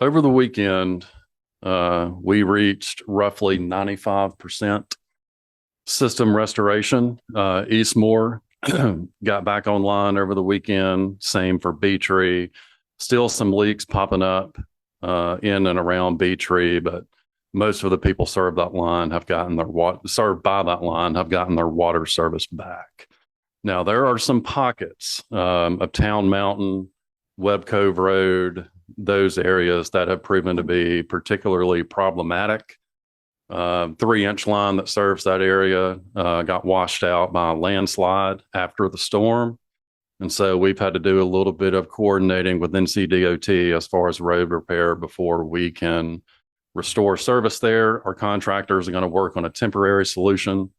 Over the weekend, we reached roughly 95% system restoration. Eastmore got back online over the weekend. Same for B Tree. Still some leaks popping up in and around B Tree, but most of the people served that line have gotten their served by that line have gotten their water service back. Now there are some pockets of Town Mountain, Webb Cove Road, those areas that have proven to be particularly problematic. 3-inch line that serves that area got washed out by a landslide after the storm. And so we've had to do a little bit of coordinating with NCDOT as far as road repair before we can restore service there. Our contractors are going to work on a temporary solution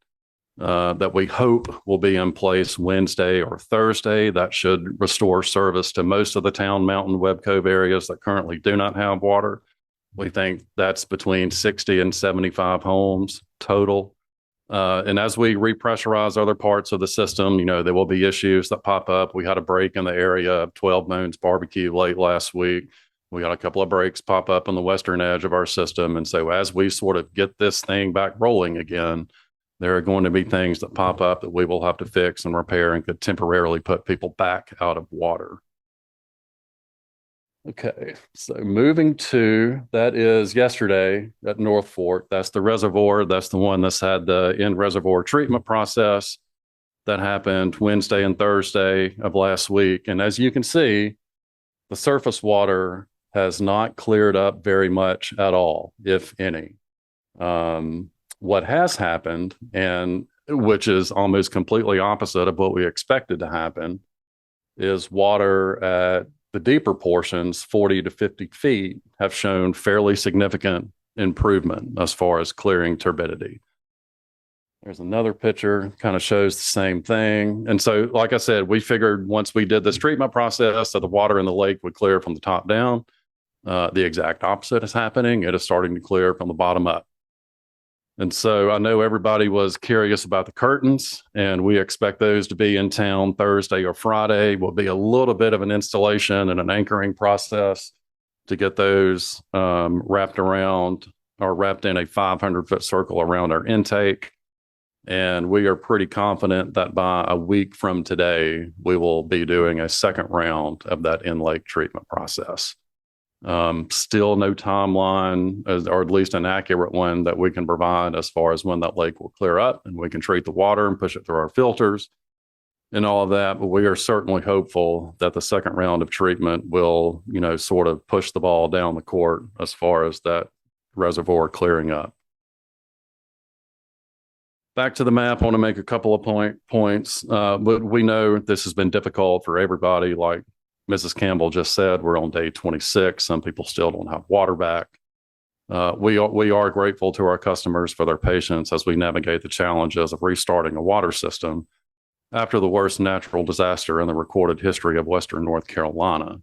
that we hope will be in place Wednesday or Thursday. That should restore service to most of the Town Mountain Webb Cove areas that currently do not have water. We think that's between 60 and 75 homes total. And as we repressurize other parts of the system, there will be issues that pop up. We had a break in the area of 12 Moons Barbecue late last week. We got a couple of breaks pop up on the western edge of our system. And so as we sort of get this thing back rolling again, there are going to be things that pop up that we will have to fix and repair and could temporarily put people back out of water. Okay, so moving to that is yesterday at North Fork. That's the reservoir. That's the one that's had the in reservoir treatment process that happened Wednesday and Thursday of last week. And as you can see, the surface water has not cleared up very much at all, if any. What has happened, and which is almost completely opposite of what we expected to happen, is water at the deeper portions, 40 to 50 feet, have shown fairly significant improvement as far as clearing turbidity. There's another picture, kind of shows the same thing. And so, like I said, we figured once we did this treatment process that the water in the lake would clear from the top down. The exact opposite is happening. It is starting to clear from the bottom up. And so I know everybody was curious about the curtains, and we expect those to be in town Thursday or Friday. Will be a little bit of an installation and an anchoring process to get those wrapped around or wrapped in a 500-foot circle around our intake. And we are pretty confident that by a week from today, we will be doing a second round of that in-lake treatment process. Still no timeline, or at least an accurate one that we can provide as far as when that lake will clear up and we can treat the water and push it through our filters and all of that. But we are certainly hopeful that the second round of treatment will, sort of push the ball down the court as far as that reservoir clearing up. Back to the map, I want to make a couple of points. But we know this has been difficult for everybody. Like Mrs. Campbell just said, we're on day 26. Some people still don't have water back. We are grateful to our customers for their patience as we navigate the challenges of restarting a water system after the worst natural disaster in the recorded history of Western North Carolina.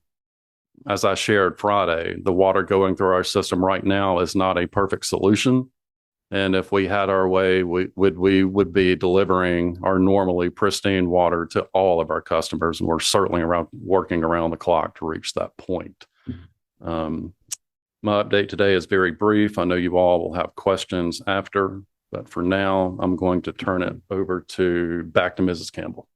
As I shared Friday, the water going through our system right now is not a perfect solution. And if we had our way, we would be delivering our normally pristine water to all of our customers. And we're certainly working around the clock to reach that point. My update today is very brief. I know you all will have questions after, but for now, I'm going to turn it over back to Mrs. Campbell.